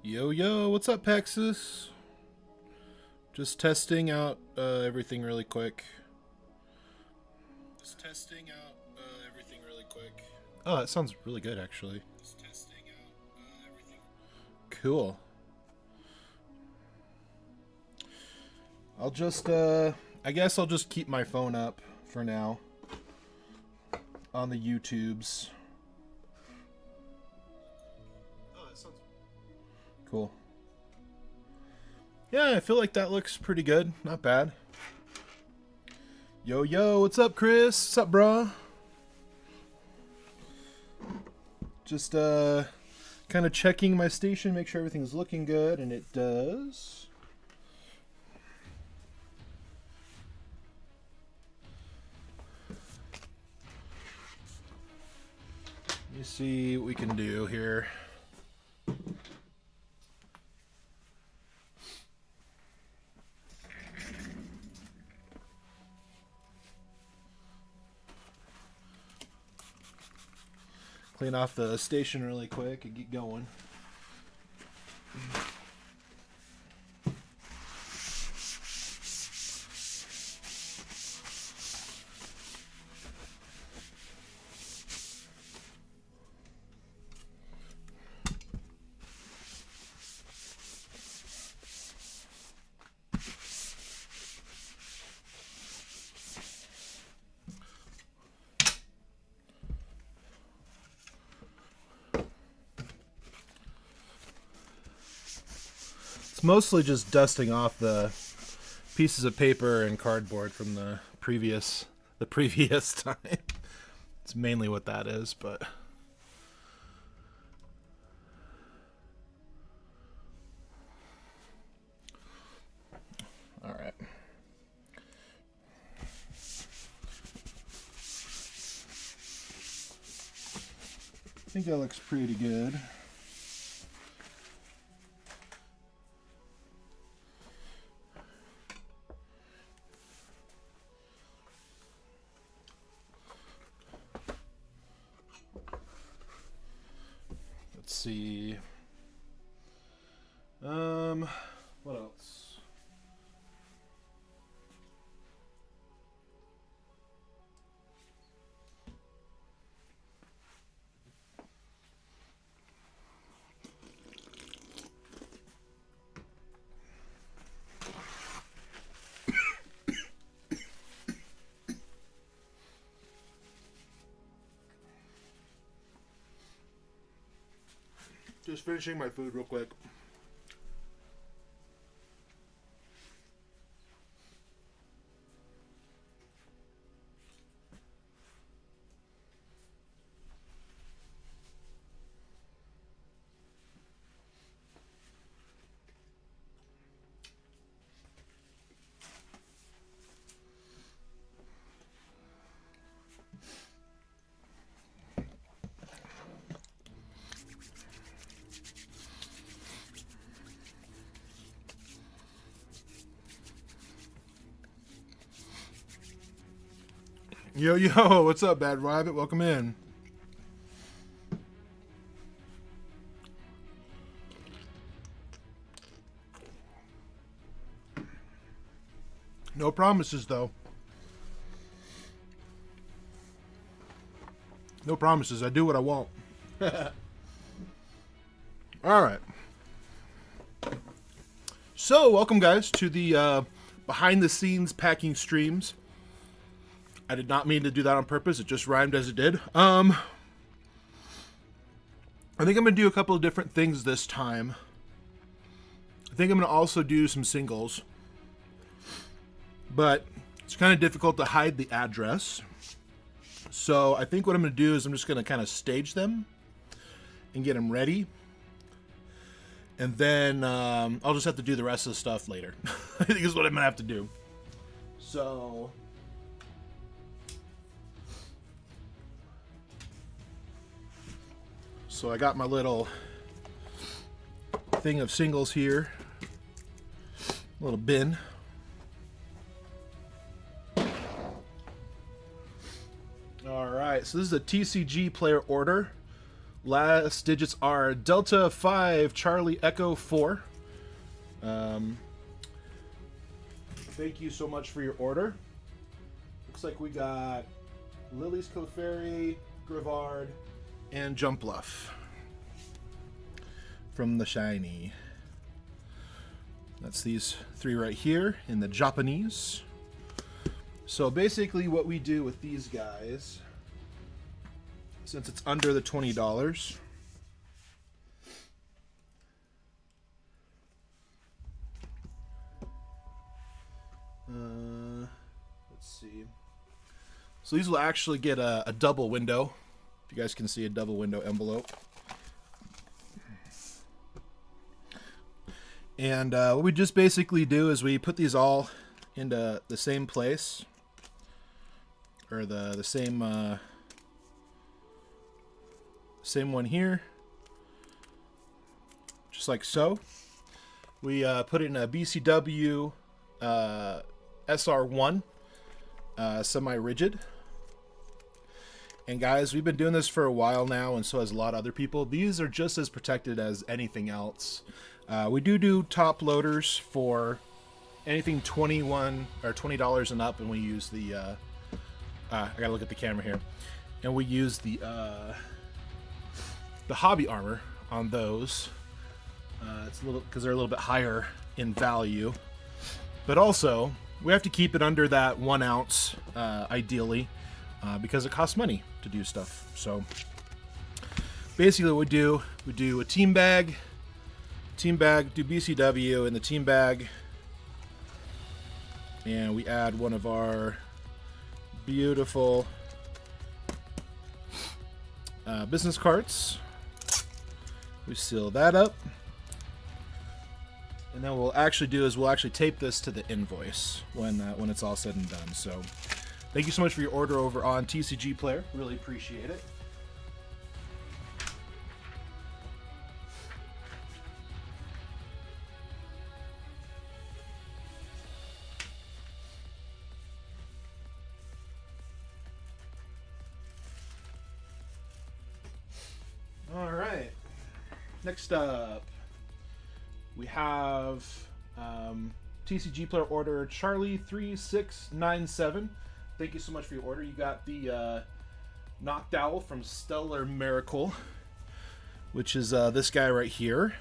Yo, yo, what's up, Pexus? Just testing out everything really quick. Just testing out everything really quick. Oh, that sounds really good, actually. Just testing out everything. Cool. I'll just, I guess I'll just keep my phone up for now on the YouTubes. Oh, that sounds cool. Yeah, I feel like that looks pretty good. Not bad. Yo, yo, what's up, Chris? What's up, brah? Just, kind of checking my station, make sure everything's looking good, and it does. Let me see what we can do here. Clean off the station really quick and get going. It's mostly just dusting off the pieces of paper and cardboard from the previous time. It's mainly what that is, but all right. I think that looks pretty good. Let's see. What else? Just finishing my food real quick. Yo, yo, what's up, Bad Rabbit? Welcome in. No promises, though. No promises. I do what I want. All right. So, welcome, guys, to the behind-the-scenes packing streams. I did not mean to do that on purpose. It just rhymed as it did. I think I'm going to do a couple of different things this time. I think I'm going to also do some singles. But it's kind of difficult to hide the address. So I think what I'm going to do is I'm just going to kind of stage them and get them ready. And then I'll just have to do the rest of the stuff later. I think is what I'm going to have to do. So I got my little thing of singles here. Little bin. Alright, so this is a TCG player order. Last digits are Delta 5 Charlie Echo 4. Thank you so much for your order. Looks like we got Lily's Clefairy, Grivard, and Jump Bluff from the Shiny. That's these three right here in the Japanese. So basically what we do with these guys, since it's under the $20, let's see. So these will actually get a double window. If you guys can see, a double window envelope. And what we just basically do is we put these all into the same place, or the same same one here, just like so. We put it in a BCW SR1 semi-rigid. And guys, we've been doing this for a while now, and so has a lot of other people. These are just as protected as anything else. We do top loaders for anything $21 or $20 and up, and we use the I gotta look at the camera here, and we use the hobby armor on those. It's a little, because they're a little bit higher in value, but also we have to keep it under that 1 ounce ideally, because it costs money to do stuff. So basically what we do a team bag, do BCW in the team bag, and we add one of our beautiful business cards. We seal that up, and then what we'll actually do is we'll actually tape this to the invoice when it's all said and done. So thank you so much for your order over on TCG Player. Really appreciate it. All right. Next up, we have TCG Player order Charlie 3697. Thank you so much for your order. You got the Knocked Owl from Stellar Miracle, which is this guy right here.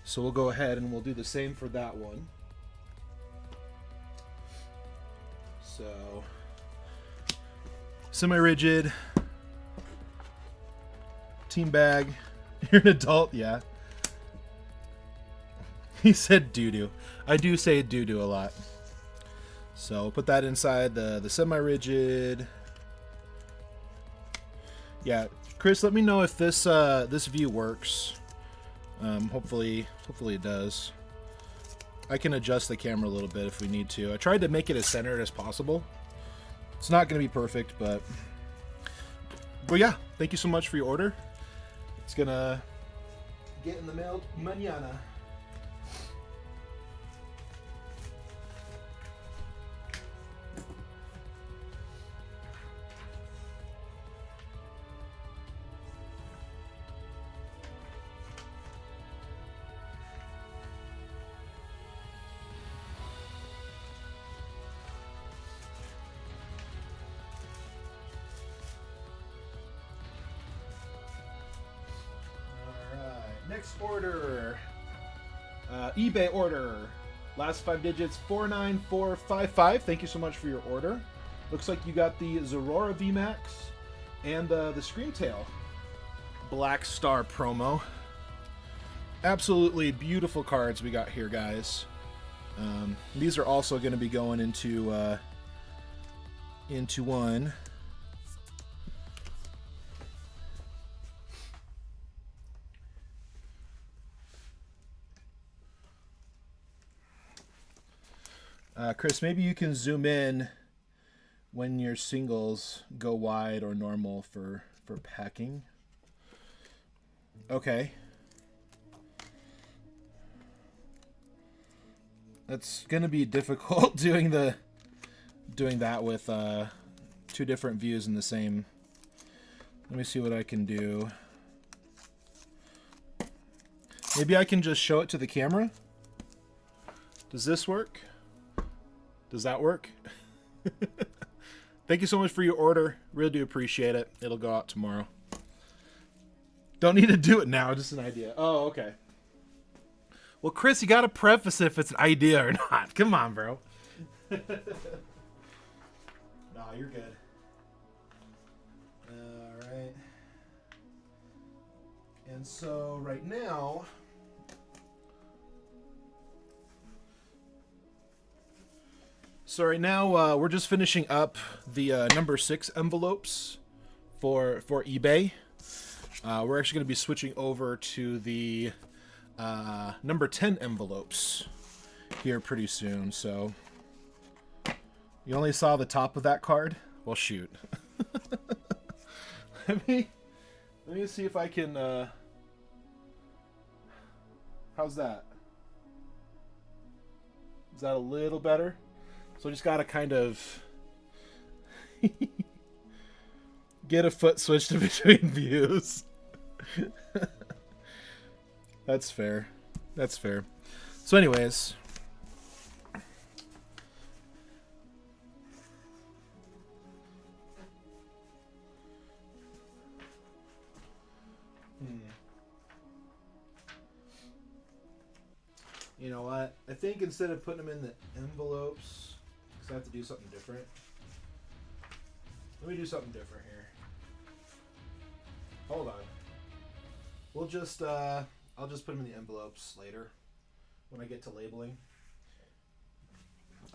So we'll go ahead and we'll do the same for that one. So semi-rigid team bag. You're an adult, yeah. He said doo-doo. I do say doo-doo a lot. So put that inside the semi-rigid. Yeah, Chris, let me know if this this view works. Hopefully it does. I can adjust the camera a little bit if we need to. I tried to make it as centered as possible. It's not going to be perfect, but yeah, thank you so much for your order. It's gonna get in the mail mañana. Next order, eBay order, last 5 digits 49455. Thank you so much for your order. Looks like you got the Zorora VMAX and the Screamtail Black Star promo. Absolutely beautiful cards we got here, guys. These are also going to be going into one. Chris, maybe you can zoom in when your singles go wide or normal for packing. Okay. That's gonna be difficult doing that with 2 different views in the same. Let me see what I can do. Maybe I can just show it to the camera. Does this work? Does that work? Thank you so much for your order. Really do appreciate it. It'll go out tomorrow. Don't need to do it now, just an idea. Oh, okay. Well, Chris, you got to preface if it's an idea or not. Come on, bro. No, you're good. All right. And so right now, we're just finishing up the number 6 envelopes for eBay. We're actually going to be switching over to the number 10 envelopes here pretty soon. So you only saw the top of that card? Well, shoot. Let me see if I can. How's that? Is that a little better? So I just gotta kind of get a foot switched between views. That's fair. That's fair. So anyways. You know what? I think instead of putting them in the envelopes, because I have to do something different. Let me do something different here. Hold on. We'll just, I'll just put them in the envelopes later when I get to labeling.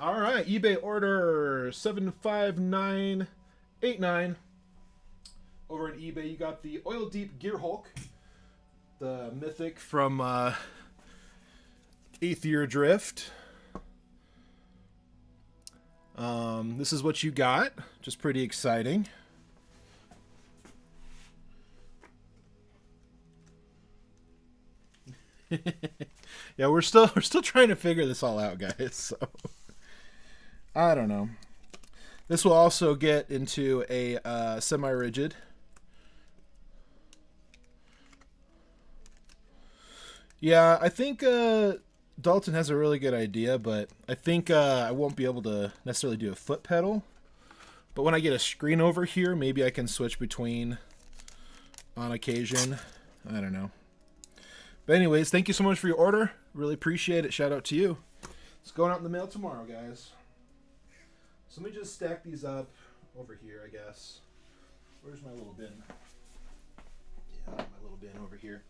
All right, eBay order 75989. Over on eBay, you got the Oil Deep Gear Hulk, the mythic from 8th Year Drift. This is what you got. Just pretty exciting. Yeah, we're still trying to figure this all out, guys. So I don't know. This will also get into a semi-rigid. Yeah, I think Dalton has a really good idea, but I think I won't be able to necessarily do a foot pedal. But when I get a screen over here, maybe I can switch between on occasion. I don't know. But anyways, thank you so much for your order. Really appreciate it. Shout out to you. It's going out in the mail tomorrow, guys. So let me just stack these up over here, I guess. Where's my little bin? Yeah, my little bin over here.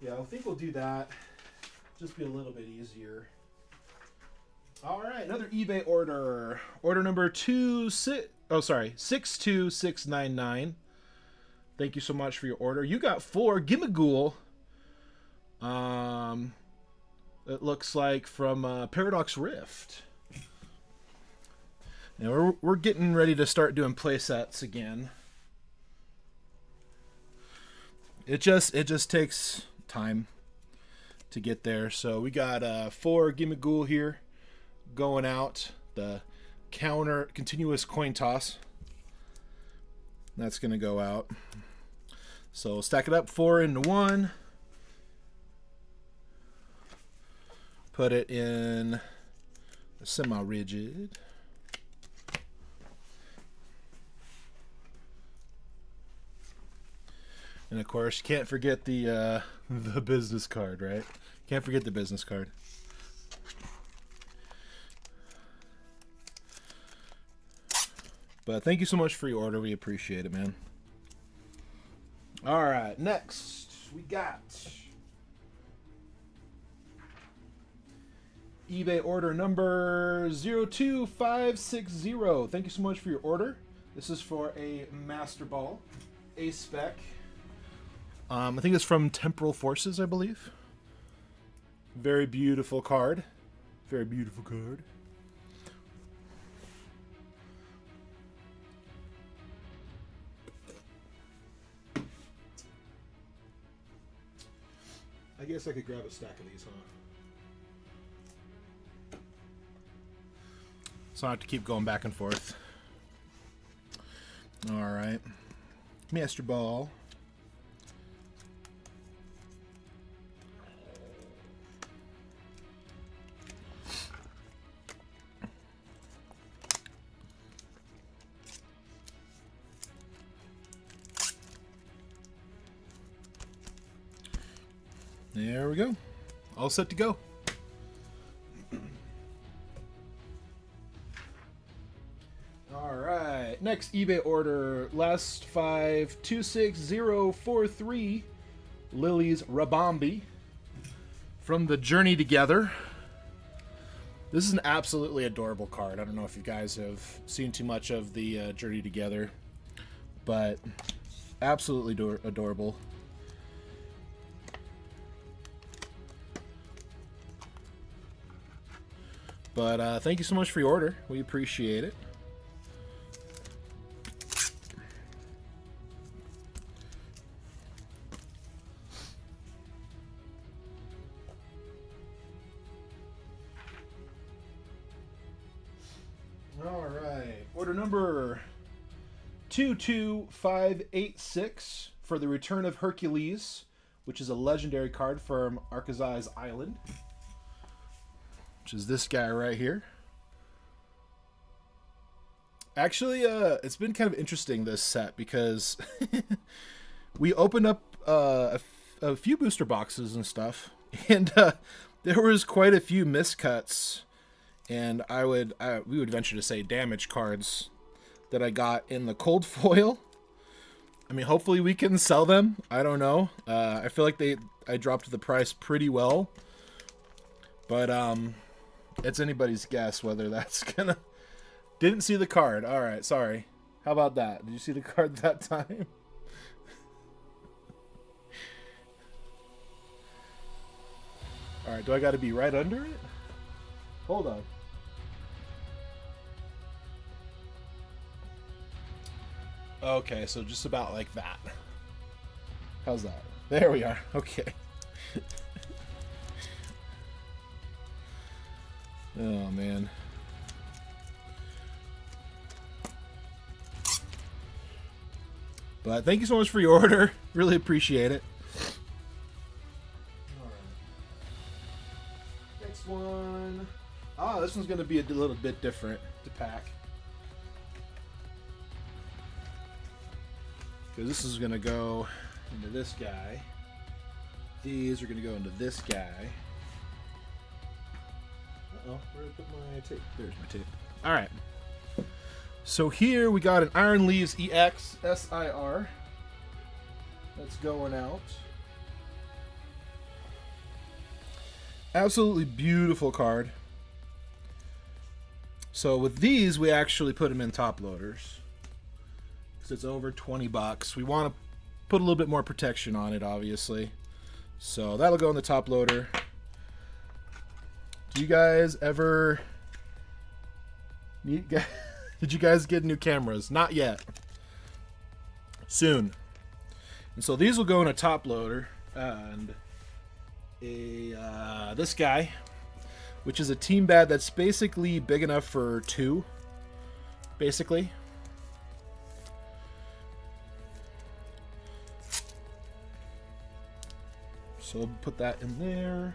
Yeah, I think we'll do that. Just be a little bit easier. All right, another eBay order. Order number 62699. Thank you so much for your order. You got 4 Gimmighoul. It looks like from Paradox Rift. And we're getting ready to start doing play sets again. It just takes time to get there. So we got 4 Gimmighoul here going out. The counter continuous coin toss. That's gonna go out. So stack it up 4 into 1. Put it in a semi-rigid. And of course, you can't forget the business card, right? Can't forget the business card. But thank you so much for your order. We appreciate it, man. All right, next we got eBay order number 02560. Thank you so much for your order. This is for a Master Ball, a spec. I think it's from Temporal Forces, I believe. Very beautiful card. Very beautiful card. I guess I could grab a stack of these, huh? So I have to keep going back and forth. All right. Master Ball. There we go. All set to go. All right. Next eBay order. Last 526043. Lily's Rabambi. From the Journey Together. This is an absolutely adorable card. I don't know if you guys have seen too much of the Journey Together, but absolutely adorable. But thank you so much for your order. We appreciate it. All right. Order number 22586 for the Return of Hercules, which is a legendary card from Arkezai's Island, which is this guy right here. Actually, it's been kind of interesting, this set, because we opened up a few booster boxes and stuff, and there was quite a few miscuts, and we would venture to say damage cards that I got in the cold foil. I mean, hopefully we can sell them. I don't know. I feel like I dropped the price pretty well, but it's anybody's guess whether that's gonna... Didn't see the card. All right, sorry. How about that? Did you see the card that time? All right, do I got to be right under it? Hold on. Okay, so just about like that. How's that? There we are. Okay. Oh, man. But thank you so much for your order. Really appreciate it. All right. Next one. Ah, this one's going to be a little bit different to pack. Because this is going to go into this guy. These are going to go into this guy. Uh-oh, where did I put my tape? There's my tape. All right. So here we got an Iron Leaves EX SIR that's going out. Absolutely beautiful card. So with these, we actually put them in top loaders because it's over 20 bucks. We want to put a little bit more protection on it, obviously. So that'll go in the top loader. Do you guys ever need... Did you guys get new cameras? Not yet. Soon. And so these will go in a top loader, and this guy, which is a team bat that's basically big enough for two, basically. So we'll put that in there.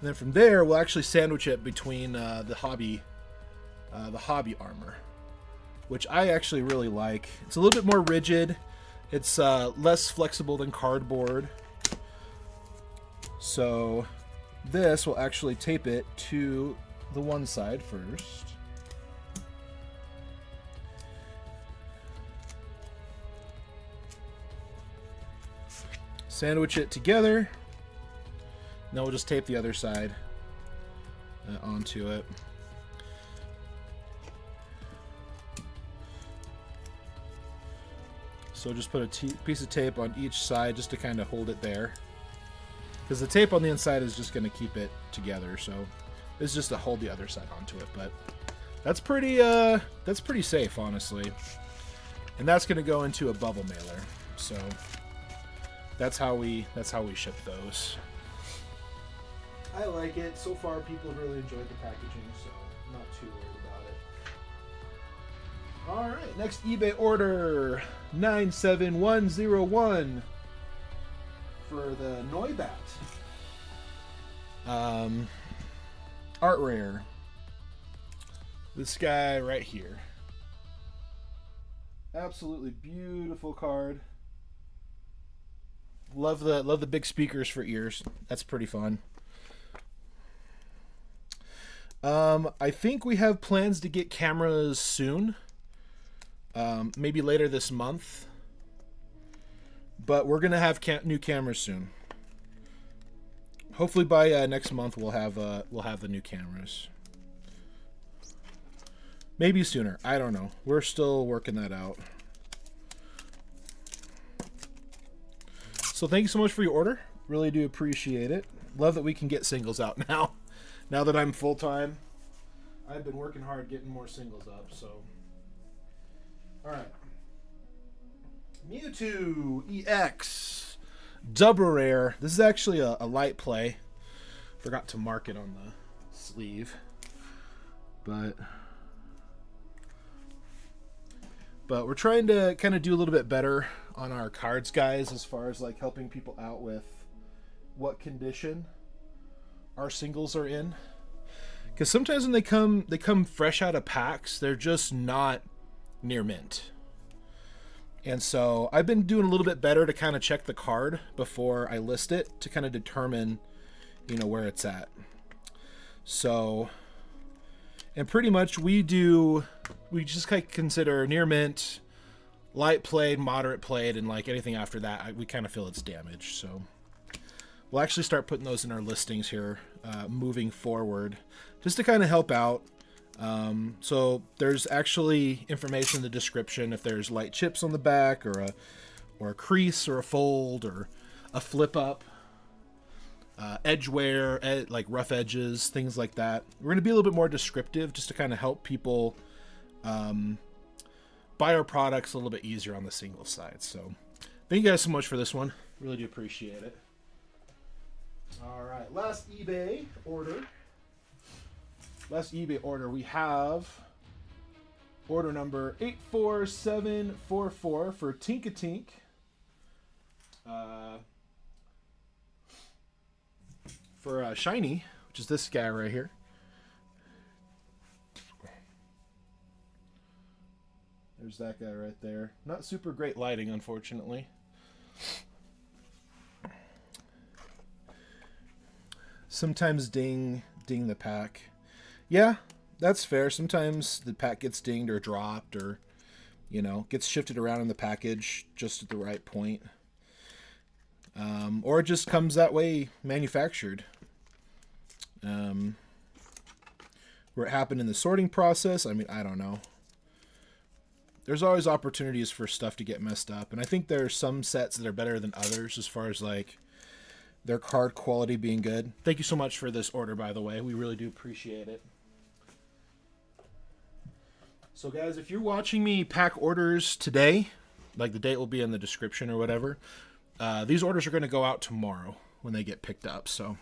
And then from there, we'll actually sandwich it between the hobby armor, which I actually really like. It's a little bit more rigid. It's less flexible than cardboard. So this will actually tape it to the one side first. Sandwich it together. Then we'll just tape the other side onto it. So just put a piece of tape on each side just to kind of hold it there. Because the tape on the inside is just going to keep it together. So this is just to hold the other side onto it. But that's pretty safe, honestly. And that's going to go into a bubble mailer. So that's how we ship those. I like it. So far, people have really enjoyed the packaging, so I'm not too worried about it. All right, next eBay order, 97101 for the Noibat. Art rare. This guy right here. Absolutely beautiful card. Love the big speakers for ears. That's pretty fun. I think we have plans to get cameras soon. Maybe later this month. But we're gonna have new cameras soon. Hopefully by next month we'll have the new cameras. Maybe sooner. I don't know. We're still working that out. So thank you so much for your order. Really do appreciate it. Love that we can get singles out now. Now that I'm full-time. I've been working hard getting more singles up, so. Alright. Mewtwo EX. Double rare. This is actually a light play. Forgot to mark it on the sleeve. But we're trying to kind of do a little bit better on our cards, guys, as far as like helping people out with what condition our singles are in. Because sometimes when they come fresh out of packs, they're just not near mint. And so I've been doing a little bit better to kind of check the card before I list it to kind of determine, you know, where it's at. So, and pretty much we just kind of consider near mint, light played, moderate played, and like anything after that, we kind of feel it's damaged. So we'll actually start putting those in our listings here moving forward just to kind of help out. So there's actually information in the description if there's light chips on the back or a crease or a fold or a flip up, edge wear, like rough edges, things like that. We're going to be a little bit more descriptive just to kind of help people buy our products a little bit easier on the single side. So thank you guys so much for this one. Really do appreciate it. All right, last eBay order. We have order number 84744 for Tinkatink. For Shiny, which is this guy right here. There's that guy right there. Not super great lighting, unfortunately. Sometimes ding the pack. Yeah, that's fair. Sometimes the pack gets dinged or dropped or, you know, gets shifted around in the package just at the right point. Or it just comes that way manufactured. Where it happened in the sorting process, I mean, I don't know. There's always opportunities for stuff to get messed up. And I think there are some sets that are better than others as far as like their card quality being good. Thank you so much for this order, by the way. We really do appreciate it. So guys, if you're watching me pack orders today, like the date will be in the description or whatever, these orders are going to go out tomorrow when they get picked up. So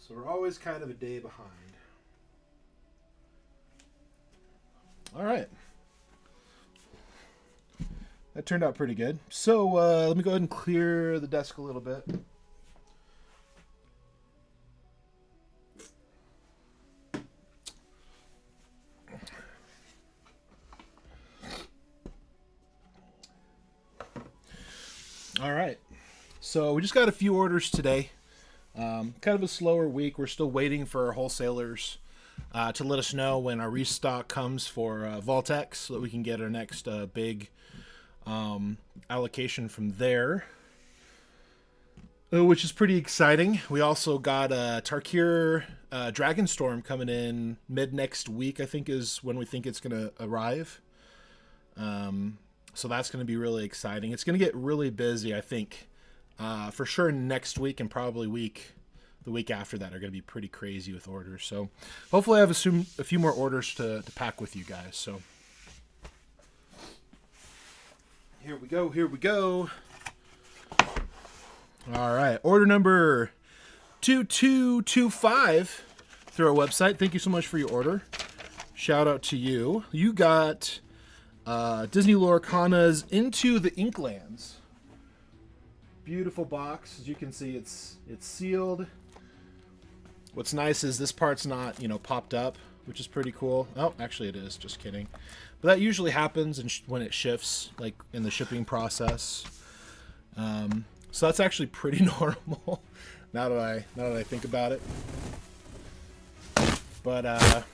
we're always kind of a day behind. All right. That turned out pretty good. So let me go ahead and clear the desk a little bit. All right. So we just got a few orders today. Kind of a slower week. We're still waiting for our wholesalers to let us know when our restock comes for Voltex so that we can get our next big allocation from there, which is pretty exciting. We also got Tarkir Dragonstorm coming in mid next week, I think is when we think it's going to arrive. So that's going to be really exciting. It's going to get really busy, I think. For sure next week and probably the week after that are going to be pretty crazy with orders. So hopefully I have a few more orders to pack with you guys. So here we go. All right, order number 2225 through our website. Thank you so much for your order. Shout out to you. You got Disney Lorcana's Into the Inklands. Beautiful box. As you can see, it's sealed. What's nice is this part's not, you know, popped up, which is pretty cool. Oh, actually it is. Just kidding. But that usually happens when it shifts, like in the shipping process. So that's actually pretty normal now that I think about it. But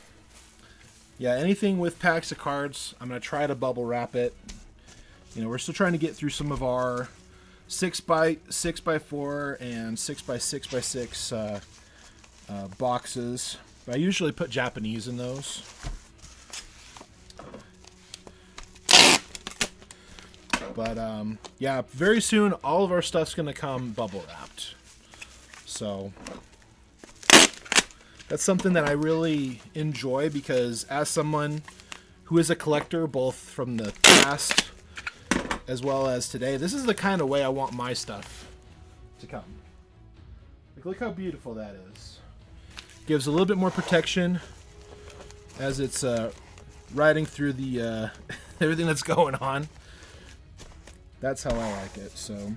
yeah, anything with packs of cards, I'm gonna try to bubble wrap it. You know, we're still trying to get through some of our 6x4 and 6x6x6 boxes. But I usually put Japanese in those. But yeah, very soon all of our stuff's gonna come bubble wrapped. So that's something that I really enjoy, because as someone who is a collector both from the past as well as today, this is the kind of way I want my stuff to come. Like, look how beautiful that is. Gives a little bit more protection as it's riding through the everything that's going on. That's how I like it. So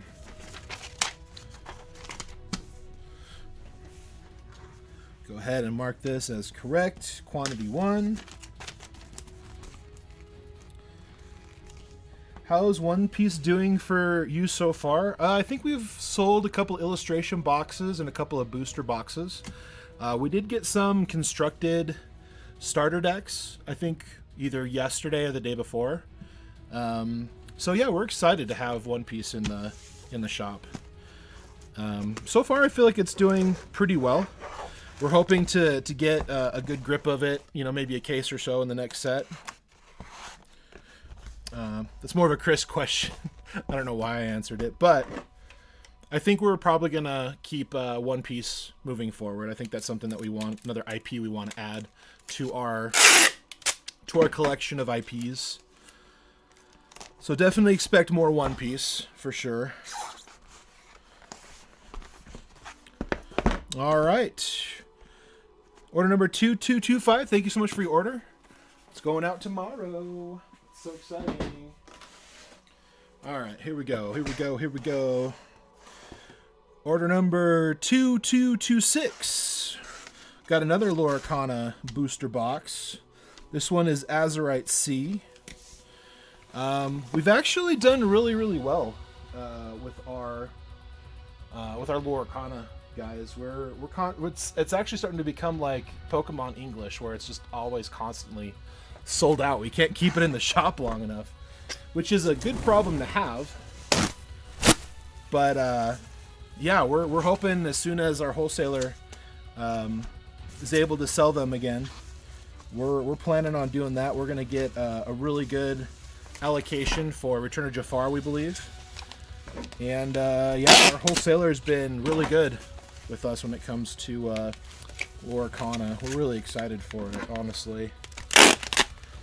go ahead and mark this as correct. Quantity 1. How's One Piece doing for you so far? I think we've sold a couple illustration boxes and a couple of booster boxes. We did get some constructed starter decks, I think either yesterday or the day before. So yeah, we're excited to have One Piece in the shop. So far, I feel like it's doing pretty well. We're hoping to get a good grip of it, you know, maybe a case or so in the next set. That's more of a Chris question. I don't know why I answered it, but I think we're probably gonna keep One Piece moving forward. I think that's something that we want, another IP we want to add to our collection of IPs. So definitely expect more One Piece for sure. All right. Order number 2225. Thank you so much for your order. It's going out tomorrow. It's so exciting. All right, here we go. Here we go. Here we go. Order number 2226. Got another Lorcana booster box. This one is Azurite C. We've actually done really, really well with our Lorcana guys. It's actually starting to become like Pokemon English, where it's just always constantly sold out. We can't keep it in the shop long enough, which is a good problem to have. But yeah, we're hoping as soon as our wholesaler is able to sell them again, we're planning on doing that. We're gonna get a really good allocation for Return of Jafar, we believe. And yeah, our wholesaler has been really good with us when it comes to Lorcana. We're really excited for it, honestly.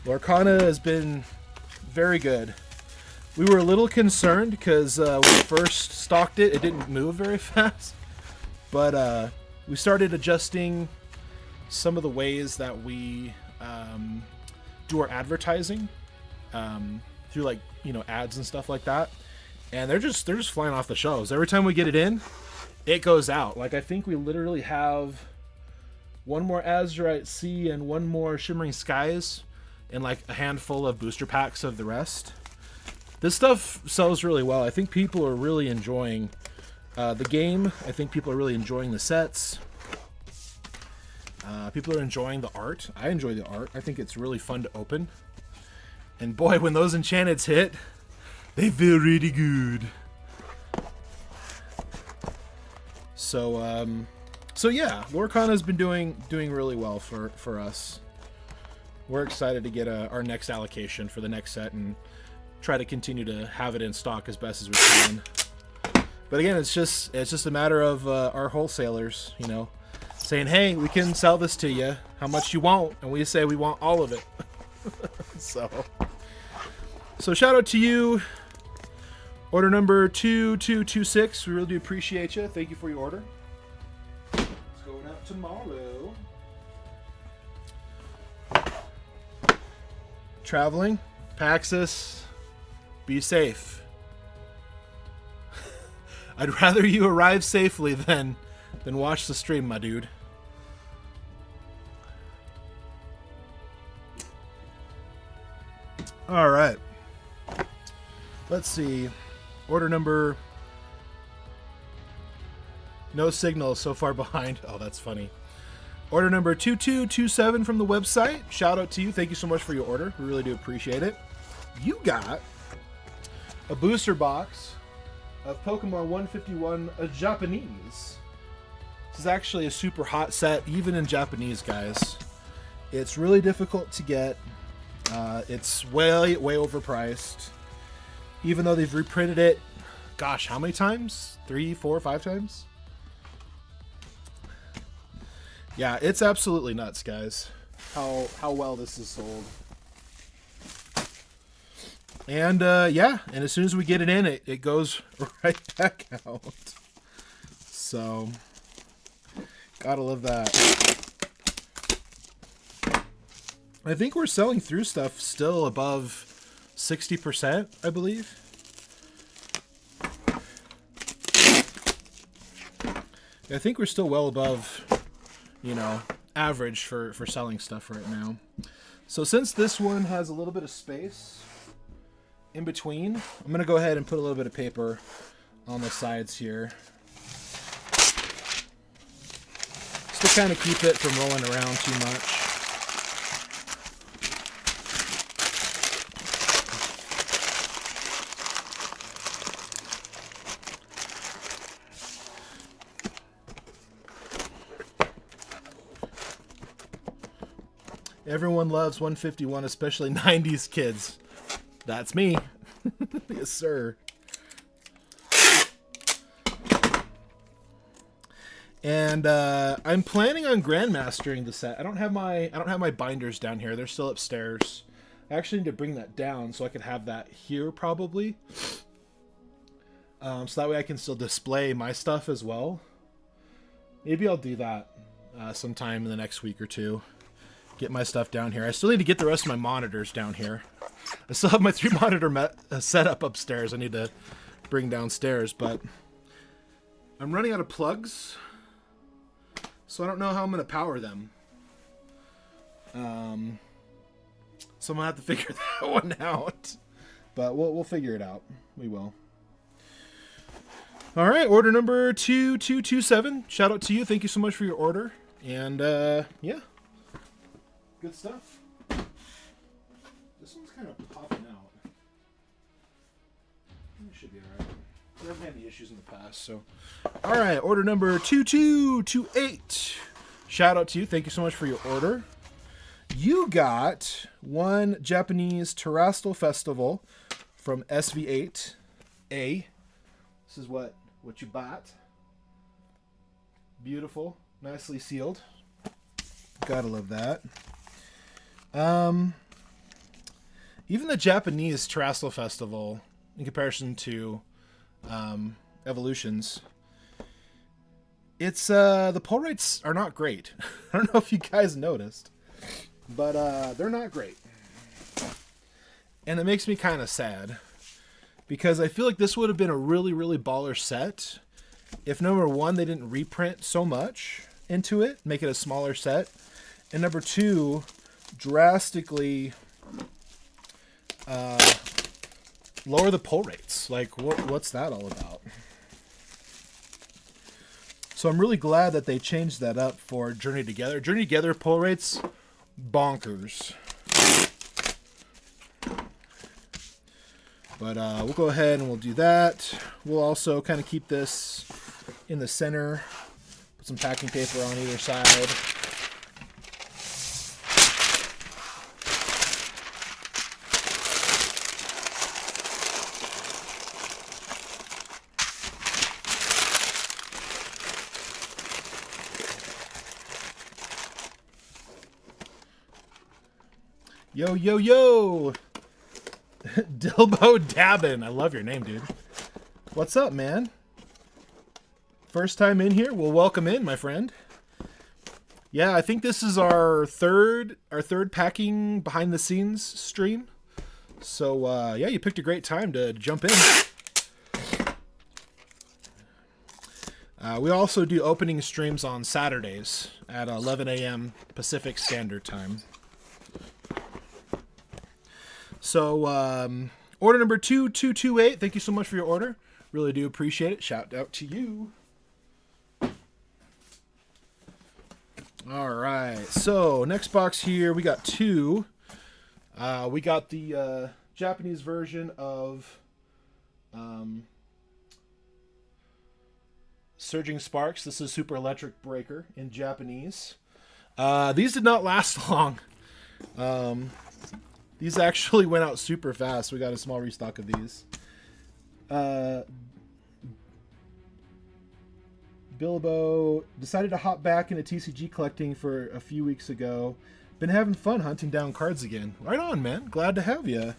Lorcana has been very good. We were a little concerned because when we first stocked it, it didn't move very fast. But we started adjusting some of the ways that we do our advertising through, like, you know, ads and stuff like that. And they're just flying off the shelves. Every time we get it in, it goes out. Like, I think we literally have one more Azurite C and one more Shimmering Skies and like a handful of booster packs of the rest. This stuff sells really well. I think people are really enjoying the game. I think people are really enjoying the sets. People are enjoying the art. I enjoy the art. I think it's really fun to open. And boy, when those enchanteds hit, they feel really good. So, so yeah, Lorcana has been doing really well for us. We're excited to get our next allocation for the next set and try to continue to have it in stock as best as we can. But again, it's just a matter of our wholesalers, you know, saying, hey, we can sell this to you. How much you want? And we say we want all of it. So shout out to you. Order number 2226. We really do appreciate you. Thank you for your order. It's going out tomorrow. Traveling, Paxis, be safe. I'd rather you arrive safely than watch the stream, my dude. All right. Let's see. Order number... No signal, so far behind. Oh, that's funny. Order number 2227 from the website. Shout out to you. Thank you so much for your order. We really do appreciate it. You got a booster box of Pokemon 151 Japanese. This is actually a super hot set, even in Japanese, guys. It's really difficult to get. It's way overpriced. Even though they've reprinted it, gosh, how many times? 3, 4, 5 times? Yeah, it's absolutely nuts, guys. How well this is sold. And yeah, and as soon as we get it in, it goes right back out. So, gotta love that. I think we're selling through stuff still above 60%, I believe. I think we're still well above, you know, average for selling stuff right now. So since this one has a little bit of space in between, I'm going to go ahead and put a little bit of paper on the sides here. Just to kind of keep it from rolling around too much. Everyone loves 151, especially 90s kids. That's me. Yes, sir. And I'm planning on grandmastering the set. I don't have my binders down here. They're still upstairs. I actually need to bring that down so I can have that here probably. So that way I can still display my stuff as well. Maybe I'll do that sometime in the next week or two. Get my stuff down here. I still need to get the rest of my monitors down here. I still have my 3 monitor setup upstairs I need to bring downstairs, but I'm running out of plugs, so I don't know how I'm going to power them. So I'm going to have to figure that one out, but we'll figure it out. We will. All right, order number 2227. Shout out to you. Thank you so much for your order. And yeah. Good stuff. This one's kind of popping out. It should be alright. We haven't had any issues in the past, so. Alright, order number 2228. Shout out to you. Thank you so much for your order. You got one Japanese Terrestrial Festival from SV8A. This is what you bought. Beautiful. Nicely sealed. Gotta love that. Even the Japanese Terrestrial Festival, in comparison to Evolutions, it's the pull rates are not great. I don't know if you guys noticed, but they're not great, and it makes me kind of sad because I feel like this would have been a really baller set if number one, they didn't reprint so much into it, make it a smaller set, and number two, drastically lower the pull rates. Like, what's that all about? So I'm really glad that they changed that up for Journey Together. Journey Together pull rates, bonkers. But we'll go ahead and we'll do that. We'll also kind of keep this in the center. Put some packing paper on either side. Yo, yo, yo! Dilbo Dabbin. I love your name, dude. What's up, man? First time in here? Well, welcome in, my friend. Yeah, I think this is our third packing behind the scenes stream. So, yeah, you picked a great time to jump in. We also do opening streams on Saturdays at 11 a.m. Pacific Standard Time. So order number 2228. Thank you so much for your order. Really do appreciate it. Shout out to you. All right. So next box here, we got two. We got the Japanese version of Surging Sparks. This is Super Electric Breaker in Japanese. These did not last long. These actually went out super fast. We got a small restock of these. Bilbo decided to hop back into TCG collecting for a few weeks ago. Been having fun hunting down cards again. Right on, man. Glad to have you.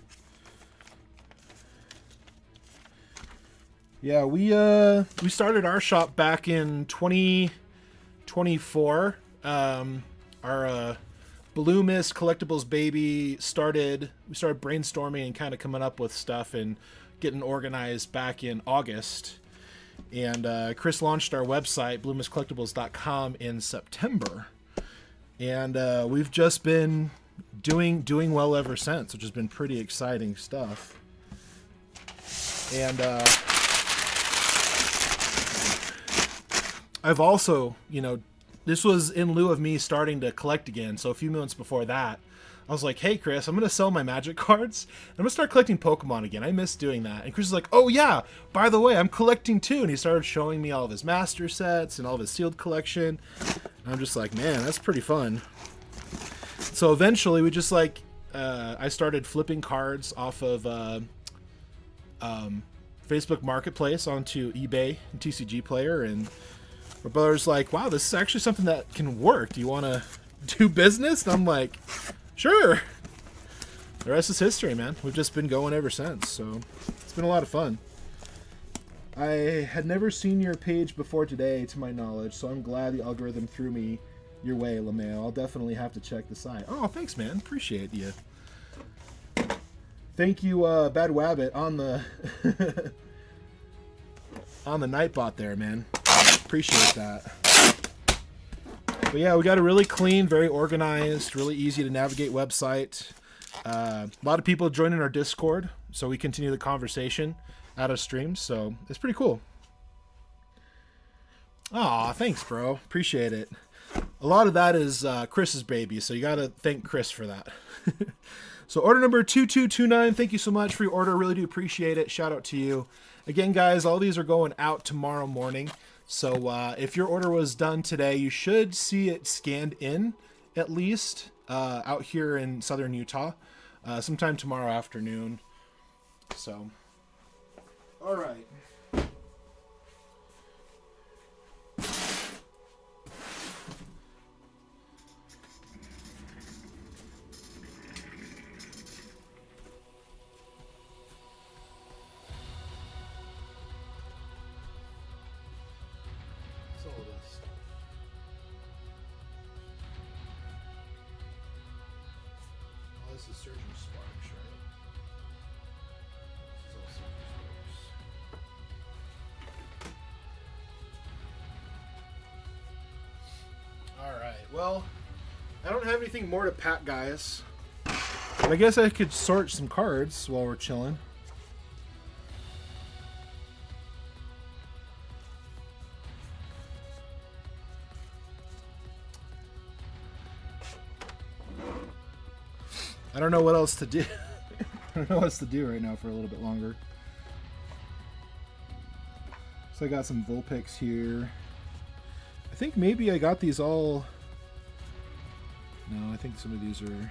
Yeah, we started our shop back in 2024. Our Blue Mist Collectibles baby started. We started brainstorming and kind of coming up with stuff and getting organized back in August. And Chris launched our website, bluemistcollectibles.com, in September. And we've just been doing well ever since, which has been pretty exciting stuff. And I've also, this was in lieu of me starting to collect again. So a few months before that, I was like, hey, Chris, I'm going to sell my Magic cards. I'm going to start collecting Pokemon again. I miss doing that. And Chris is like, oh, yeah, by the way, I'm collecting too. And he started showing me all of his master sets and all of his sealed collection. And I'm just like, man, that's pretty fun. So eventually we just I started flipping cards off of Facebook Marketplace onto eBay and TCG Player. And my brother's like, wow, this is actually something that can work. Do you want to do business? And I'm like, sure. The rest is history, man. We've just been going ever since, so it's been a lot of fun. I had never seen your page before today, to my knowledge, so I'm glad the algorithm threw me your way, LeMail. I'll definitely have to check the site. Oh, thanks, man. Appreciate you. Thank you, Bad Wabbit, on the on the Nightbot there, man. Appreciate that. But yeah, we got a really clean, very organized, really easy to navigate website. A lot of people joining our Discord, so we continue the conversation out of streams, so it's pretty cool. Aw, thanks, bro. Appreciate it. A lot of that is Chris's baby, so you got to thank Chris for that. So order number 2229, thank you so much for your order. Really do appreciate it. Shout out to you. Again, guys, all these are going out tomorrow morning. So if your order was done today, you should see it scanned in, at least, out here in southern Utah, sometime tomorrow afternoon. So, all right. This is Surging Sparks, right? This is all Surging Sparks. Alright, well, I don't have anything more to pack, guys. But I guess I could sort some cards while we're chilling. I don't know what else to do. I don't know what else to do right now for a little bit longer. So I got some Vulpix here. I think maybe I got these all... No, I think some of these are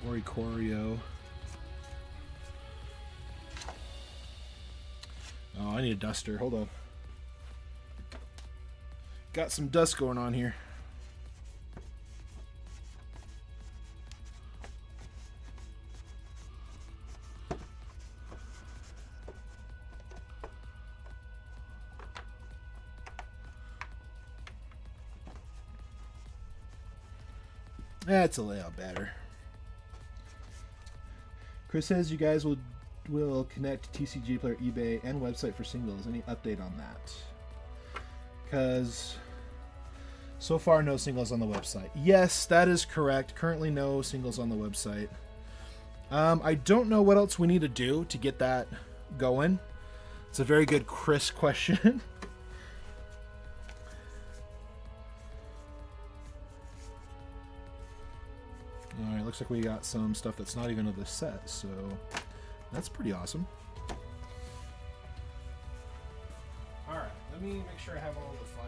Oricorio. Oh, I need a duster. Hold on. Got some dust going on here. That's a layout better. Chris says you guys will connect TCG Player, eBay, and website for singles. Any update on that? Because so far no singles on the website. Yes, that is correct. Currently no singles on the website. I don't know what else we need to do to get that going. It's a very good Chris question. Alright, looks like we got some stuff that's not even of the set, so that's pretty awesome. Alright, let me make sure I have all the fire.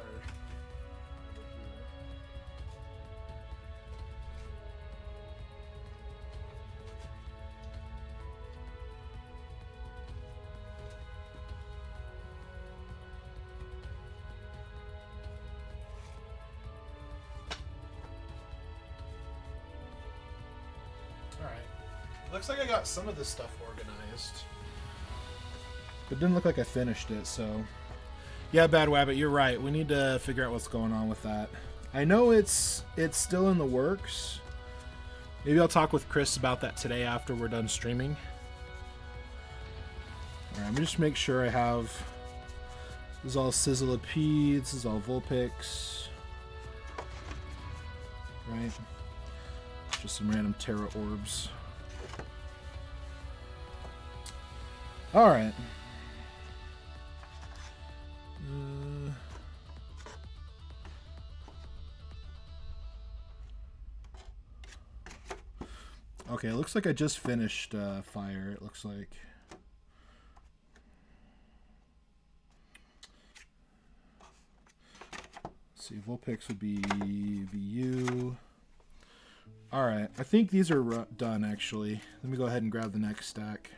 Looks like I got some of this stuff organized. But it didn't look like I finished it, so... Yeah, Bad Wabbit, you're right. We need to figure out what's going on with that. I know it's still in the works. Maybe I'll talk with Chris about that today after we're done streaming. Alright, let me just make sure I have... This is all Sizzlipede, this is all Vulpix. Right? Just some random Terra Orbs. Alright. Okay, it looks like I just finished Fire, it looks like. Let's see, Vulpix would be VU. Alright, I think these are done, actually. Let me go ahead and grab the next stack.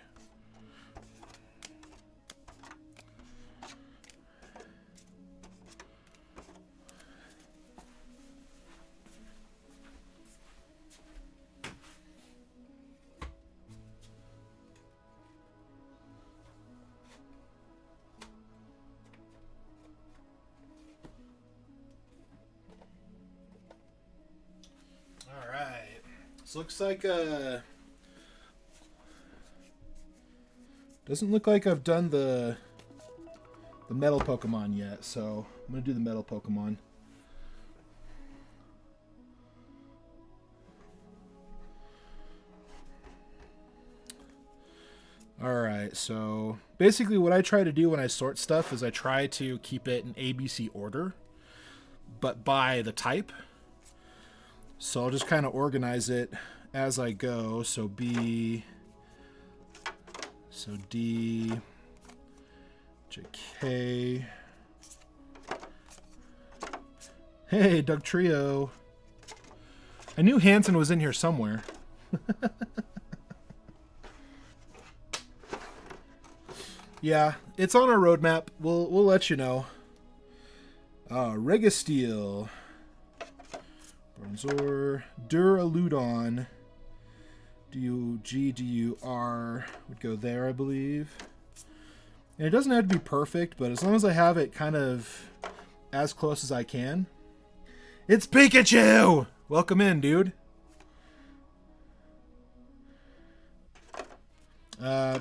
Looks like doesn't look like I've done the metal Pokemon yet, so I'm gonna do the metal Pokemon. Alright, so basically what I try to do when I sort stuff is I try to keep it in ABC order, but by the type. So I'll just kind of organize it as I go. So B, so D, JK. Hey, Doug Trio. I knew Hanson was in here somewhere. Yeah, it's on our roadmap. We'll let you know. Registeel. Bronzor, Duraludon, DUR would go there, I believe. And it doesn't have to be perfect, but as long as I have it kind of as close as I can. It's Pikachu! Welcome in, dude.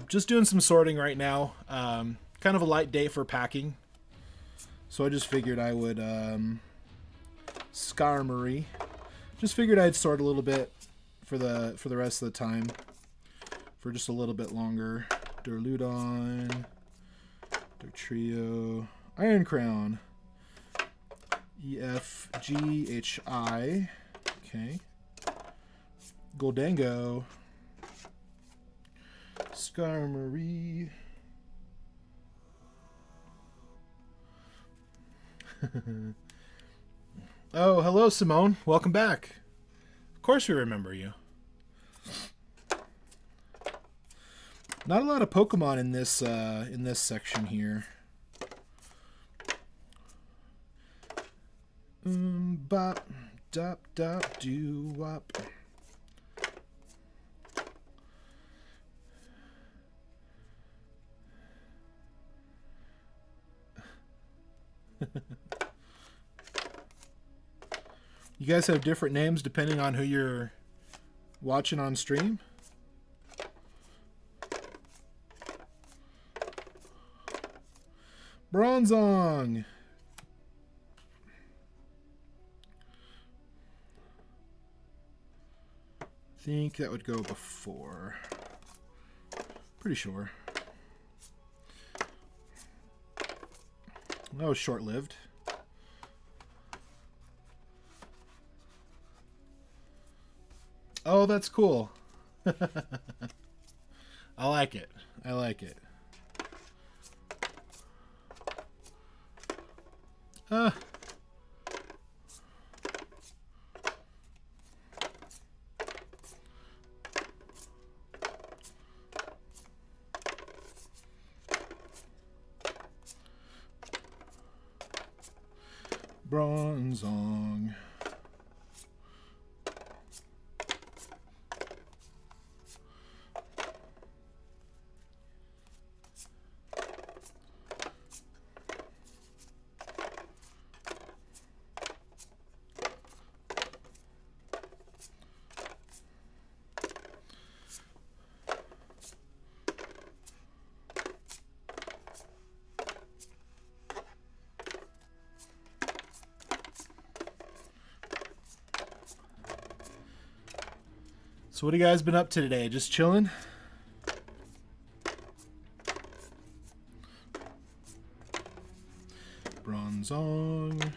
Just doing some sorting right now. Kind of a light day for packing. So I just figured I would... Skarmory. Just figured I'd sort a little bit for the rest of the time. For just a little bit longer. Duraludon. Trio. Iron Crown. EFGHI. Okay. Goldango. Skarmory. Oh, hello, Simone. Welcome back. Of course we remember you. Not a lot of Pokemon in this section here. Bop, dop, dop, doo, wop. You guys have different names depending on who you're watching on stream? Bronzong. think that would go before. Pretty sure. That was short-lived. Oh, that's cool. I like it. I like it. Bronzong. So what have you guys been up to today? Just chilling? Bronzong.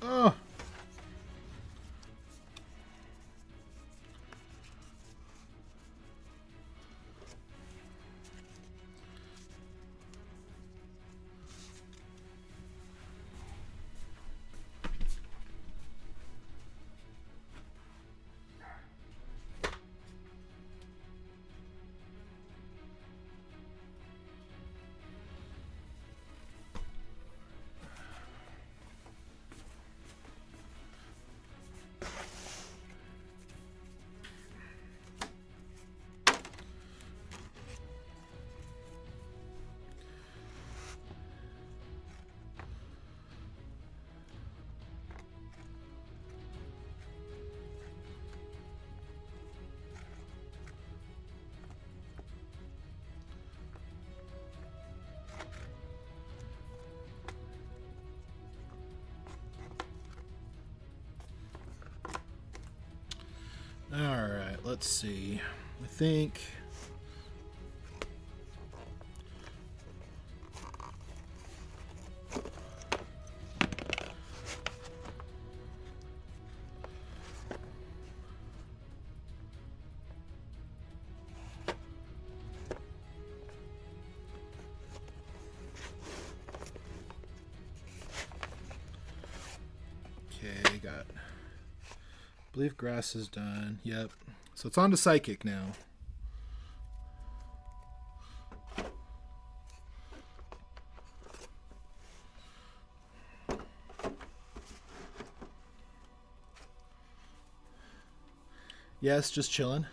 Oh. All right, let's see. I think okay, got I believe grass is done. Yep. So it's on to psychic now. Yes, just chilling.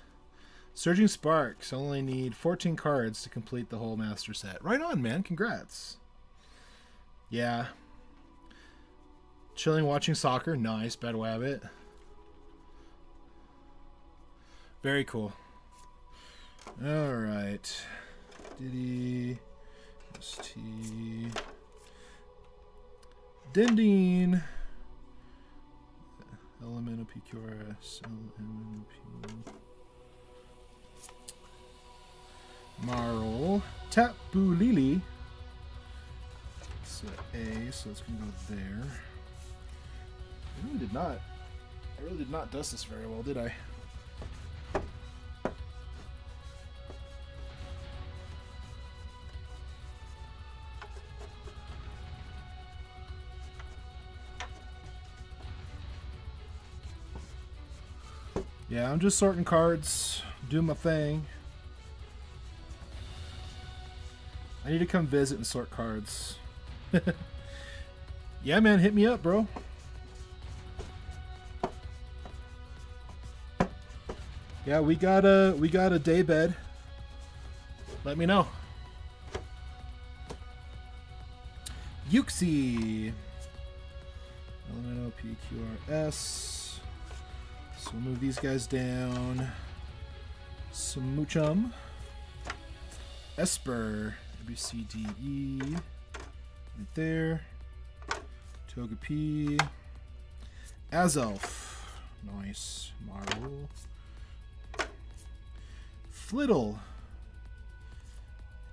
Surging Sparks. Only need 14 cards to complete the whole master set. Right on, man. Congrats. Yeah. Chilling, watching soccer. Nice. Bad Wabbit. Very cool. All right. Diddy. ST. Dindine. Elemental PQRS. LMNP. Marl. Tapu Lili. It's A, so it's going to go there. I really did not dust this very well, did I? Yeah, I'm just sorting cards, doing my thing. I need to come visit and sort cards. Yeah, man, hit me up, bro. Yeah, we got a day bed. Let me know. Yuxi. Elemental PQRS. So we'll move these guys down. Smoochum. Esper. A, B, C, D, E. Right there. Togepi. Azelf. Nice. Marvel. Flittle.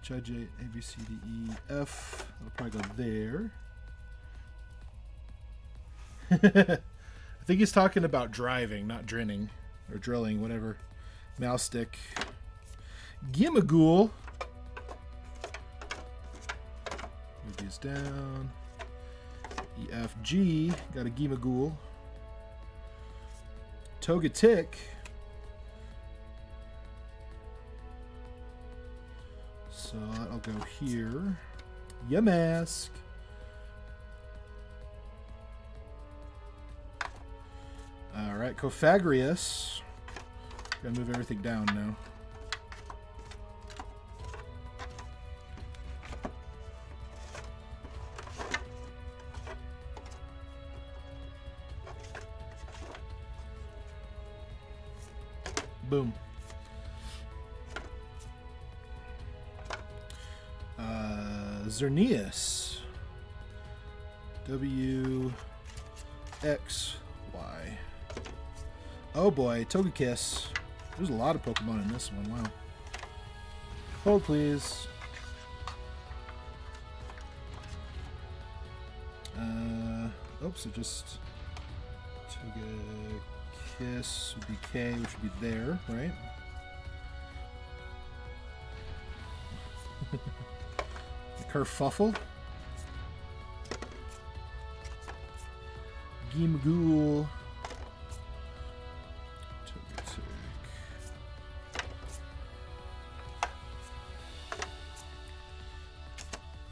H-I-J, A, B, C, D, E, F. That'll probably go there. I think he's talking about driving, not drinning. Or drilling, whatever. Mouse stick. Gimagool. Move these down. E, F, G. Got a Gimagool. Togetic. So that'll go here. Yamask. Alright, Cofagrius. Gotta move everything down now. Boom. Xerneas. W X Y. Oh boy, Togekiss. There's a lot of Pokemon in this one. Wow. Hold please. Oops, it just Togekiss would be K, which would be there, right? Kerfuffle. Gimagool. Togetic.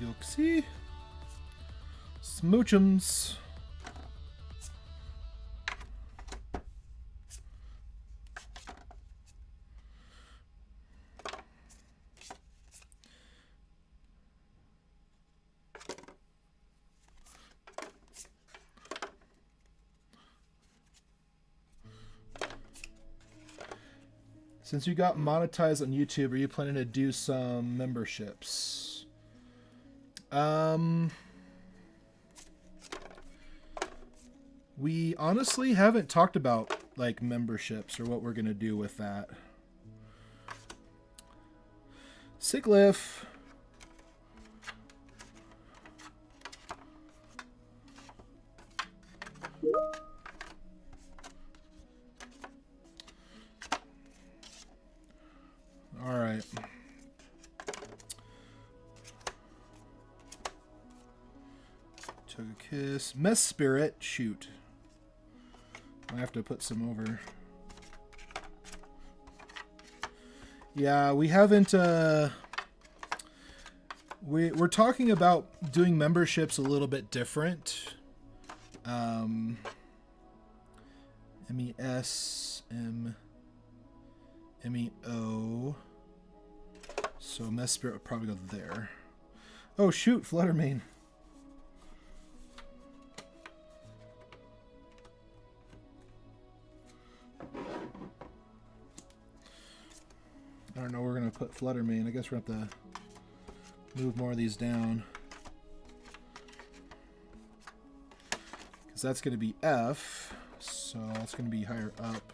Yoxie. Smoochums. Since you got monetized on YouTube, are you planning to do some memberships? We honestly haven't talked about like memberships or what we're gonna do with that. Sickliff. All right. Togekiss. Mess Spirit. Shoot. I have to put some over. Yeah, we haven't... We're talking about doing memberships a little bit different. M-E-S, M-E-O. So Mess Spirit would probably go there. Oh shoot, Fluttermane. I don't know where we're going to put Fluttermane. I guess we're going to have to move more of these down. Because that's going to be F. So that's going to be higher up.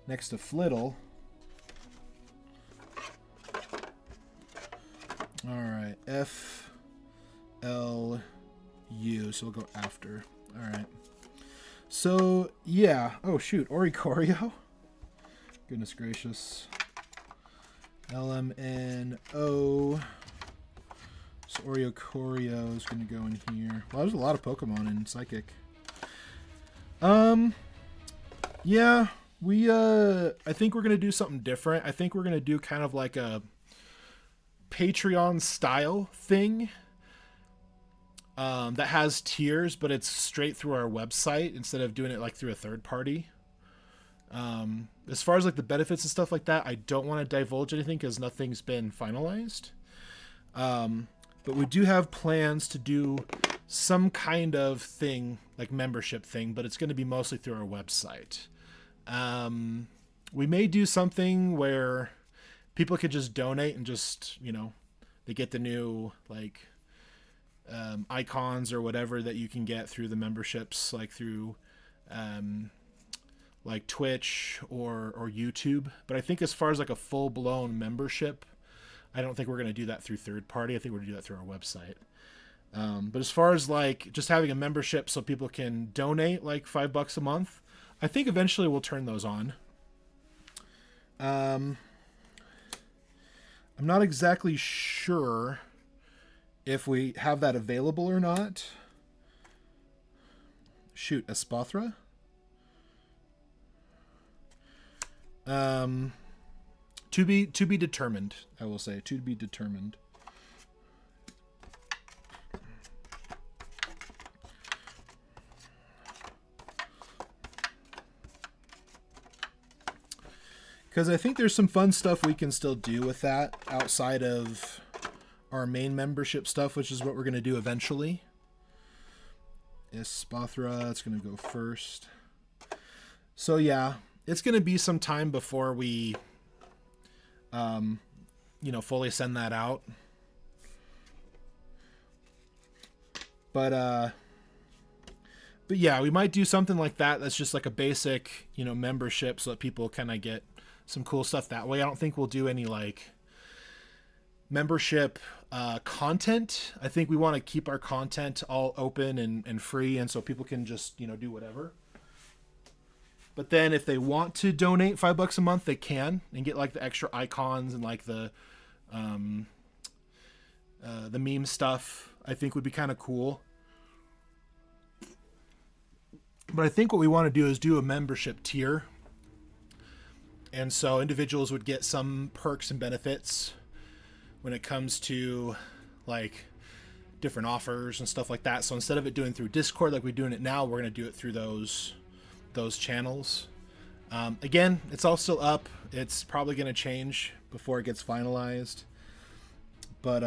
Next to Flittle. Alright. F. L. U. So we'll go after. Alright. So, yeah. Oh, shoot. Oricorio? Goodness gracious. L-M-N-O. So Oricorio is going to go in here. Well, there's a lot of Pokemon in Psychic. Yeah, I think we're going to do something different. I think we're going to do kind of like a Patreon style thing that has tiers, but it's straight through our website instead of doing it like through a third party. As far as like the benefits and stuff like that, I don't want to divulge anything because nothing's been finalized. But we do have plans to do some kind of thing, like membership thing, but it's going to be mostly through our website. We may do something where people could just donate and just, they get the new like icons or whatever that you can get through the memberships, like through like Twitch or YouTube. But I think as far as like a full-blown membership, I don't think we're going to do that through third party. I think we're going to do that through our website. But as far as like just having a membership so people can donate like $5 a month, I think eventually we'll turn those on. I'm not exactly sure if we have that available or not. Shoot, Espathra? To be determined, I will say. To be determined. Because I think there's some fun stuff we can still do with that outside of our main membership stuff, which is what we're going to do eventually. Espathra, it's going to go first. So yeah, it's going to be some time before we, fully send that out. But yeah, we might do something like that. That's just like a basic, membership so that people kind of get some cool stuff that way. I don't think we'll do any like membership content. I think we want to keep our content all open and free, and so people can just do whatever. But then if they want to donate $5 a month, they can, and get like the extra icons and like the meme stuff. I think would be kind of cool. But I think what we want to do is do a membership tier. And so individuals would get some perks and benefits when it comes to like different offers and stuff like that. So instead of it doing through Discord like we're doing it now, we're going to do it through those channels. Again, it's all still up. It's probably going to change before it gets finalized. But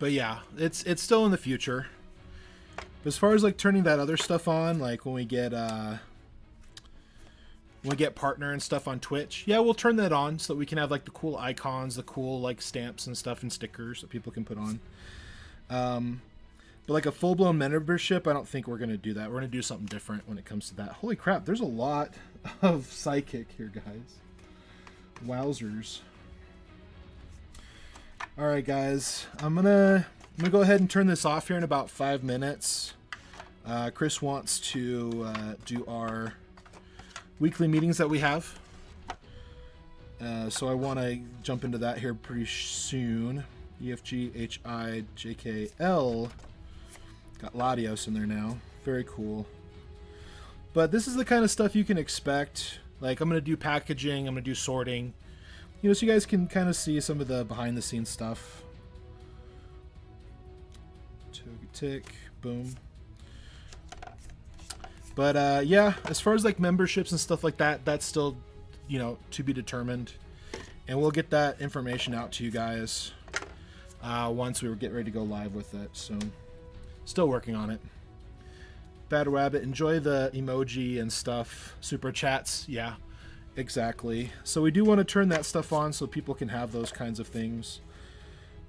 yeah, it's still in the future. As far as like turning that other stuff on, like when we get partner and stuff on Twitch, yeah, we'll turn that on so that we can have like the cool icons, the cool like stamps and stuff and stickers that people can put on. But like a full-blown membership, I don't think we're going to do that. We're going to do something different when it comes to that. Holy crap, there's a lot of Psychic here, guys. Wowzers. All right, guys, I'm gonna go ahead and turn this off here in about 5 minutes. Chris wants to do our weekly meetings that we have. So I want to jump into that here pretty soon. EFGHIJKL. Got Latios in there now. Very cool. But this is the kind of stuff you can expect. Like, I'm going to do packaging. I'm going to do sorting. So you guys can kind of see some of the behind-the-scenes stuff. Tick, boom. But yeah, as far as like memberships and stuff like that, that's still, to be determined. And we'll get that information out to you guys once we get ready to go live with it. So, still working on it. Bad Rabbit, enjoy the emoji and stuff. Super chats, yeah, exactly. So we do want to turn that stuff on so people can have those kinds of things.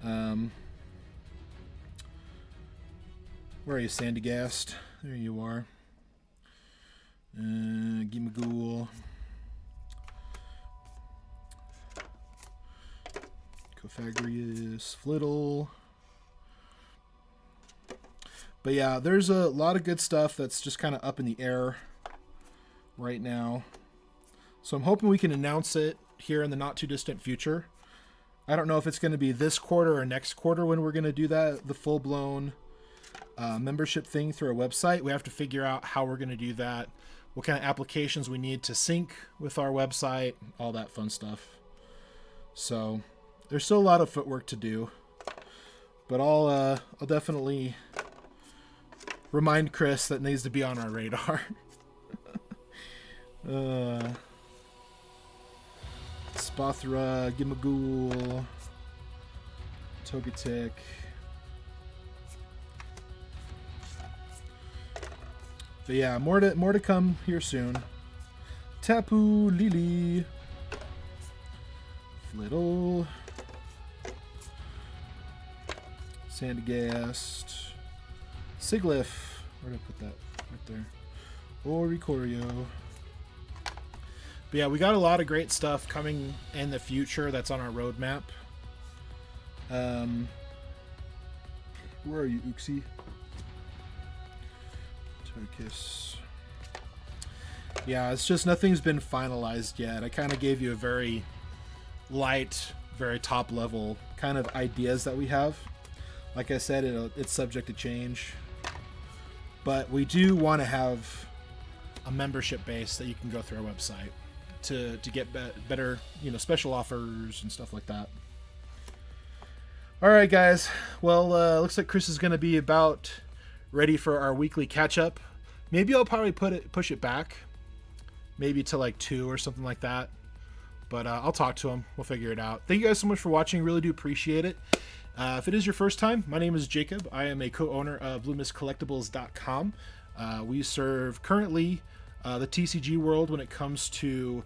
Where are you, Sandygast? There you are. Gimagool. Cophagrius, Flittle. But yeah, there's a lot of good stuff that's just kind of up in the air right now. So I'm hoping we can announce it here in the not too distant future. I don't know if it's going to be this quarter or next quarter when we're going to do that, the full-blown membership thing through our website. We have to figure out how we're going to do that, what kind of applications we need to sync with our website, all that fun stuff. So there's still a lot of footwork to do, but I'll definitely remind Chris that needs to be on our radar. Spathra, Gimagool, Togetic. But yeah, more to come here soon. Tapu Lily. Flittle. Sandagast. Siglif. Where did I put that? Right there. Oricorio. But yeah, we got a lot of great stuff coming in the future that's on our roadmap. Where are you, Uxie? Turkis. Yeah, it's just nothing's been finalized yet. I kind of gave you a very light, very top level kind of ideas that we have. Like I said, it's subject to change. But we do want to have a membership base that you can go through our website to get better, you know, special offers and stuff like that. All right, guys. Well, looks like Chris is going to be about ready for our weekly catch-up. Maybe I'll probably push it back, maybe to like 2 or something like that. But I'll talk to him. We'll figure it out. Thank you guys so much for watching. Really do appreciate it. If it is your first time, my name is Jacob. I am a co-owner of BlueMistCollectibles.com. We serve currently the TCG world when it comes to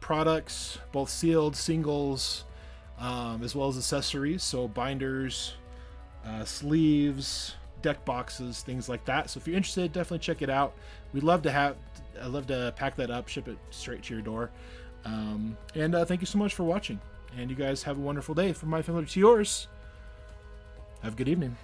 products, both sealed, singles, as well as accessories. So binders, sleeves, deck boxes, things like that. So if you're interested, definitely check it out. I'd love to pack that up, ship it straight to your door. And thank you so much for watching. And you guys have a wonderful day. From my family to yours, have a good evening.